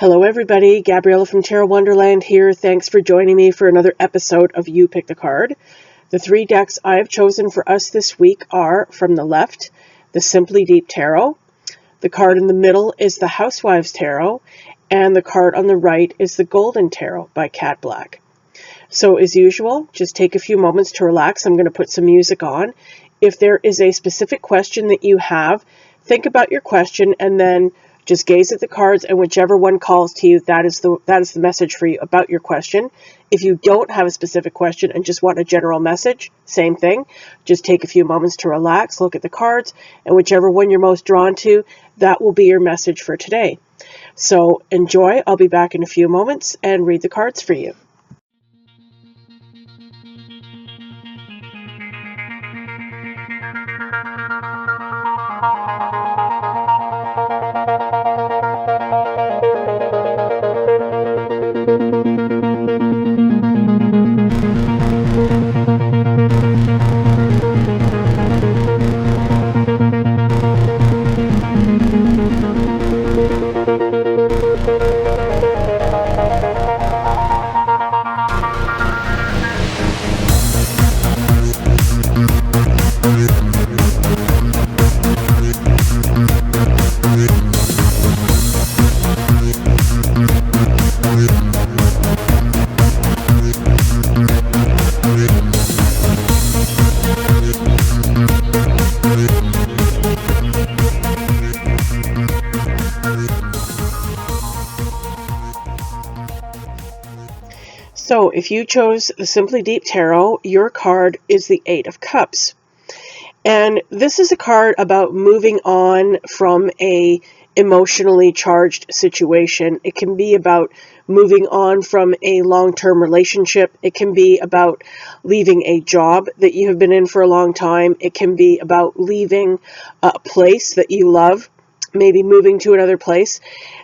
Hello everybody, Gabriella from Tarot Wonderland here. Thanks for joining me for another episode of You Pick the Card. The three decks I have chosen for us this week are, from the left, the Simply Deep Tarot. The card in the middle is the Housewives Tarot, and the card on the right is the Golden Tarot by Cat Black. So as usual, just take a few moments to relax. I'm going to put some music on. If there is a specific question that you have, think about your question and then just gaze at the cards, and whichever one calls to you, that is the message for you about your question. If you don't have a specific question and just want a general message, same thing. Just take a few moments to relax, look at the cards, and whichever one you're most drawn to, that will be your message for today. So enjoy. I'll be back in a few moments and read the cards for you. So if you chose the Simply Deep Tarot, your card is the Eight of Cups. And this is a card about moving on from a emotionally charged situation. It can be about moving on from a long-term relationship. It can be about leaving a job that you have been in for a long time. It can be about leaving a place that you love, maybe moving to another place.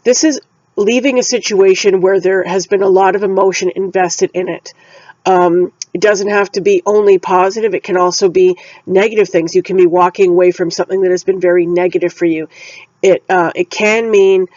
This is leaving a situation where there has been a lot of emotion invested in it. It doesn't have to be only positive. It can also be negative things. You can be walking away from something that has been very negative for you. It can mean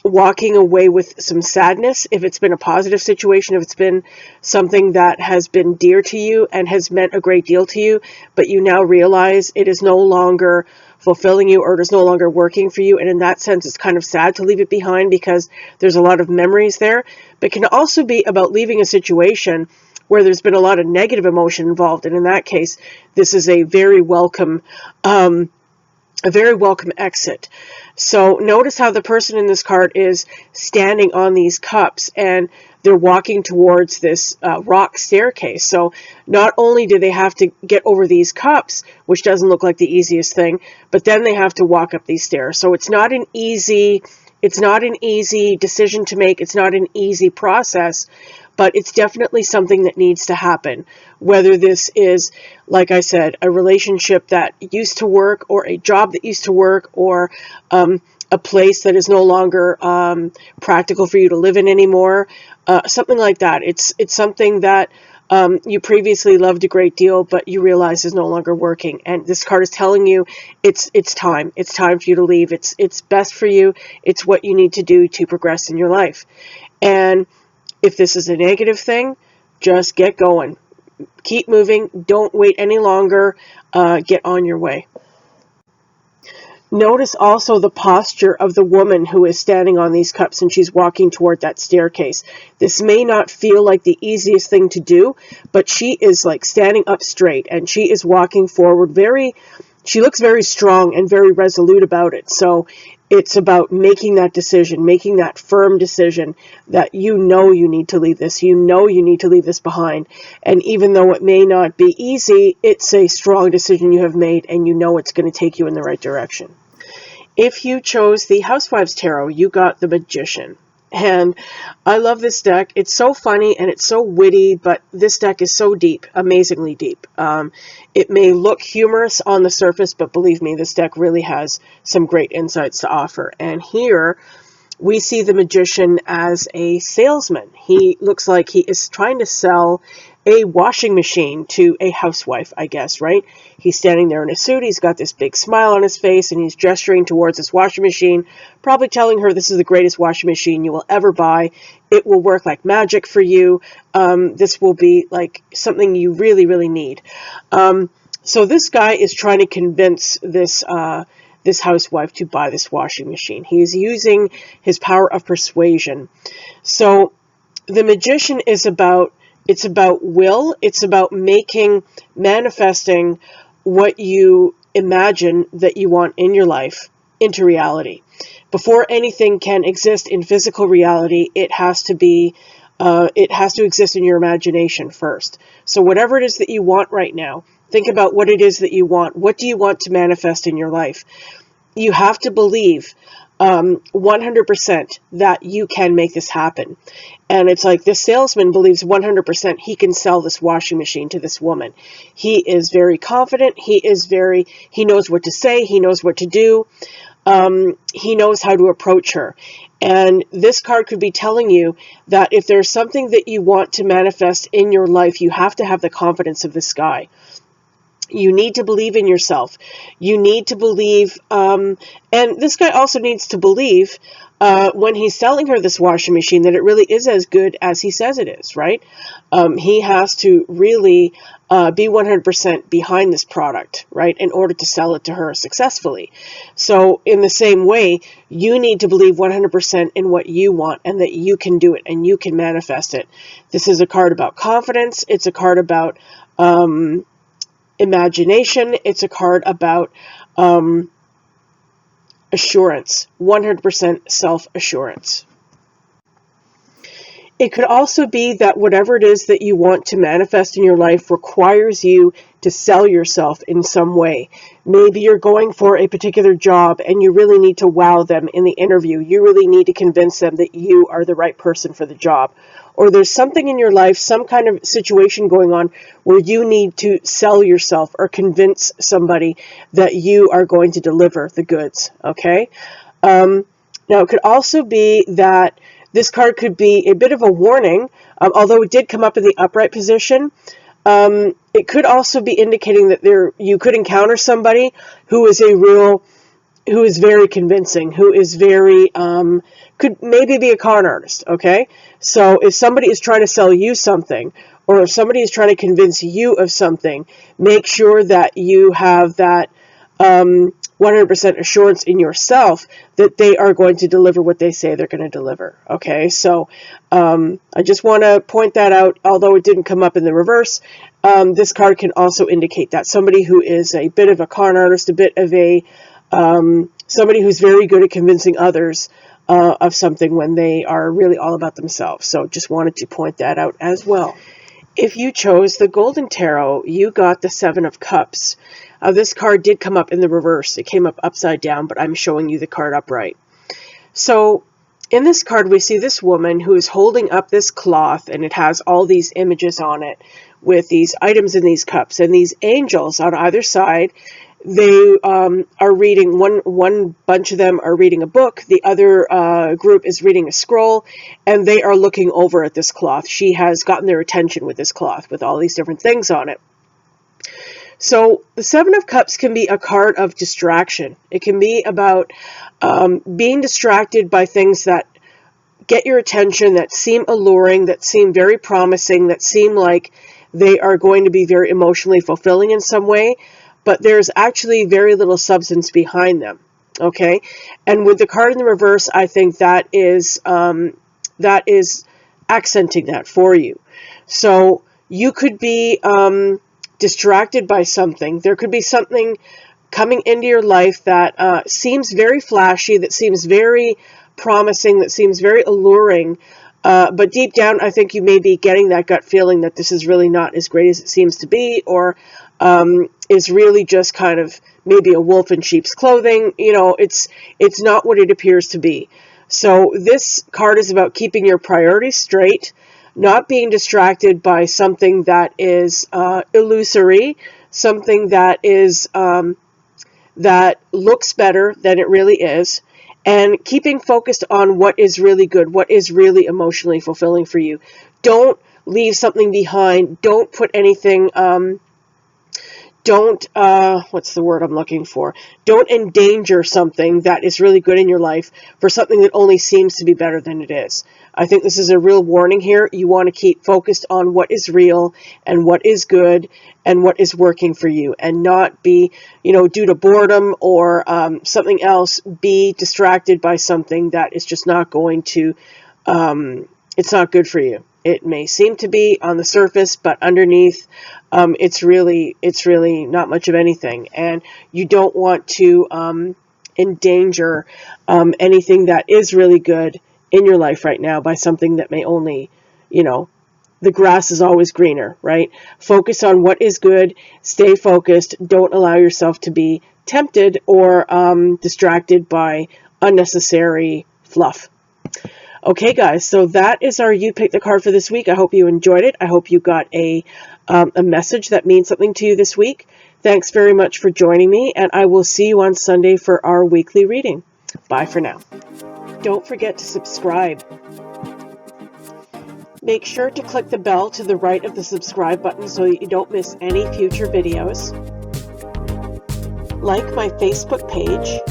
walking away with some sadness if it's been a positive situation, if it's been something that has been dear to you and has meant a great deal to you, but you now realize it is no longer fulfilling you, or it is no longer working for you. And in that sense, it's kind of sad to leave it behind because there's a lot of memories there. But it can also be about leaving a situation where there's been a lot of negative emotion involved. And in that case, this is a very welcome exit. So notice how the person in this card is standing on these cups, and they're walking towards this rock staircase. So not only do they have to get over these cups, which doesn't look like the easiest thing, but then they have to walk up these stairs. So it's not an easy decision to make. It's not an easy process, but it's definitely something that needs to happen. Whether this is, like I said, a relationship that used to work, or a job that used to work, or a place that is no longer practical for you to live in anymore, something like that. It's something that you previously loved a great deal, but you realize is no longer working. And this card is telling you it's time. It's time for you to leave. It's best for you. It's what you need to do to progress in your life. And if this is a negative thing, just get going. Keep moving. Don't wait any longer. Get on your way. Notice also the posture of the woman who is standing on these cups, and she's walking toward that staircase. This may not feel like the easiest thing to do, but she is like standing up straight, and she is walking forward she looks very strong and very resolute about it. So it's about making that decision, making that firm decision that you know you need to leave this. You know you need to leave this behind. And even though it may not be easy, it's a strong decision you have made, and you know it's going to take you in the right direction. If you chose the Housewives Tarot, you got the Magician. And I love this deck. It's so funny and it's so witty, but this deck is so deep, amazingly deep. It may look humorous on the surface, but believe me, this deck really has some great insights to offer. And here we see the Magician as a salesman. He looks like he is trying to sell a washing machine to a housewife, I guess, right? He's standing there in a suit, he's got this big smile on his face, and he's gesturing towards this washing machine, probably telling her this is the greatest washing machine you will ever buy. It will work like magic for you. This will be like something you really, really need. So this guy is trying to convince this housewife to buy this washing machine. He is using his power of persuasion. So the Magician is about will. It's about manifesting what you imagine that you want in your life into reality. Before anything can exist in physical reality, it has to exist in your imagination first. So whatever it is that you want right now, think about what it is that you want. What do you want to manifest in your life? You have to believe 100% that you can make this happen. And it's like this salesman believes 100% he can sell this washing machine to this woman. He is very confident. He knows what to say. He knows what to do. He knows how to approach her. And this card could be telling you that if there's something that you want to manifest in your life, you have to have the confidence of this guy. You need to believe in yourself. You need to believe, and this guy also needs to believe when he's selling her this washing machine that it really is as good as he says it is, right? He has to really be 100% behind this product, right, in order to sell it to her successfully. So in the same way, you need to believe 100% in what you want and that you can do it and you can manifest it. This is a card about confidence. It's a card about imagination. It's a card about assurance, 100% self-assurance. It could also be that whatever it is that you want to manifest in your life requires you to sell yourself in some way. Maybe you're going for a particular job and you really need to wow them in the interview. You really need to convince them that you are the right person for the job. Or there's something in your life, some kind of situation going on where you need to sell yourself or convince somebody that you are going to deliver the goods, okay? Now, it could also be that this card could be a bit of a warning, although it did come up in the upright position. It could also be indicating that you could encounter somebody who is very convincing, who is very, could maybe be a con artist, okay? So if somebody is trying to sell you something, or if somebody is trying to convince you of something, make sure that you have that 100% assurance in yourself that they are going to deliver what they say they're going to deliver, okay? So I just want to point that out, although it didn't come up in the reverse. This card can also indicate that somebody who is a bit of a con artist, a bit of a somebody who's very good at convincing others of something when they are really all about themselves. So just wanted to point that out as well. If you chose the Golden Tarot, you got the Seven of Cups. This card did come up in the reverse. It came up upside down, but I'm showing you the card upright. So in this card, we see this woman who is holding up this cloth, and it has all these images on it with these items in these cups. And these angels on either side, they are reading, one bunch of them are reading a book, the other group is reading a scroll, and they are looking over at this cloth. She has gotten their attention with this cloth, with all these different things on it. So the Seven of Cups can be a card of distraction. It can be about being distracted by things that get your attention, that seem alluring, that seem very promising, that seem like they are going to be very emotionally fulfilling in some way, but there's actually very little substance behind them, okay? And with the card in the reverse, I think that is accenting that for you. So you could be distracted by something. There could be something coming into your life that seems very flashy, that seems very promising, that seems very alluring, but deep down, I think you may be getting that gut feeling that this is really not as great as it seems to be, or is really just kind of maybe a wolf in sheep's clothing. You know, it's not what it appears to be. So this card is about keeping your priorities straight, not being distracted by something that is illusory, something that is that looks better than it really is, and keeping focused on what is really good, what is really emotionally fulfilling for you. Don't leave something behind. Don't put anything, what's the word I'm looking for? Don't endanger something that is really good in your life for something that only seems to be better than it is. I think this is a real warning here. You want to keep focused on what is real and what is good and what is working for you, and not be, due to boredom or something else, be distracted by something that is just not going to, it's not good for you. It may seem to be on the surface, but underneath, it's really not much of anything. And you don't want to endanger anything that is really good in your life right now by something that may only, the grass is always greener, right? Focus on what is good. Stay focused. Don't allow yourself to be tempted or distracted by unnecessary fluff. Okay, guys, so that is our You Pick the Card for this week. I hope you enjoyed it. I hope you got a message that means something to you this week. Thanks very much for joining me, and I will see you on Sunday for our weekly reading. Bye for now. Don't forget to subscribe. Make sure to click the bell to the right of the subscribe button so that you don't miss any future videos. Like my Facebook page.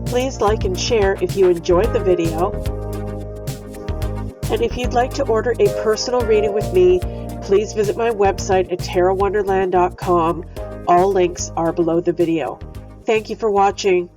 Please like and share if you enjoyed the video. And if you'd like to order a personal reading with me, please visit my website at tarotwonderland.com. All links are below the video. Thank you for watching.